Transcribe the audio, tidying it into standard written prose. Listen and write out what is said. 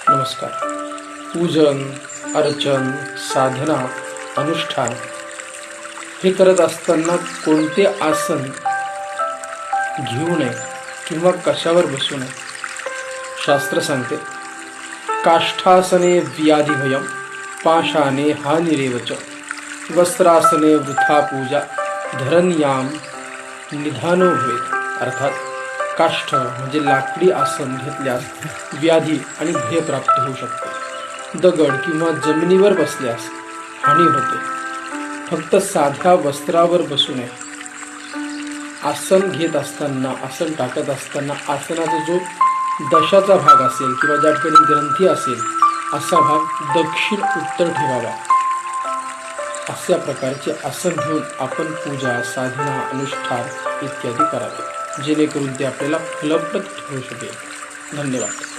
नमस्कार. पूजन, अर्चन, साधना, अनुष्ठान हे करत असताना कोणते आसन घेऊ नये किंवा कशावर बसू नये. शास्त्र सांगते, काष्ठासने व्याधिभयम, पाषाणे हानिरेवच, वस्त्रासने वृथा पूजा, धरण्याम निधानो भवेत. अर्थात काष्ठ म्हणजे लाकडी आसन घेतल्यास व्याधी आणि भय प्राप्त होऊ शकते. दगड किंवा जमिनीवर बसल्यास हानी होते. फक्त साध्या वस्त्रावर बसू नये. आसन घेत असताना, आसन टाकत असताना आसनाचा जो दशाचा भाग असेल किंवा ज्या ठिकाणी ग्रंथी असेल असा भाग दक्षिण उत्तर ठेवावा. अशा प्रकारचे आसन घेऊन आपण पूजा, साधना, अनुष्ठान इत्यादी करावे, जेणेकरून ते आपल्याला फलप्रद ठरू शकेल. धन्यवाद.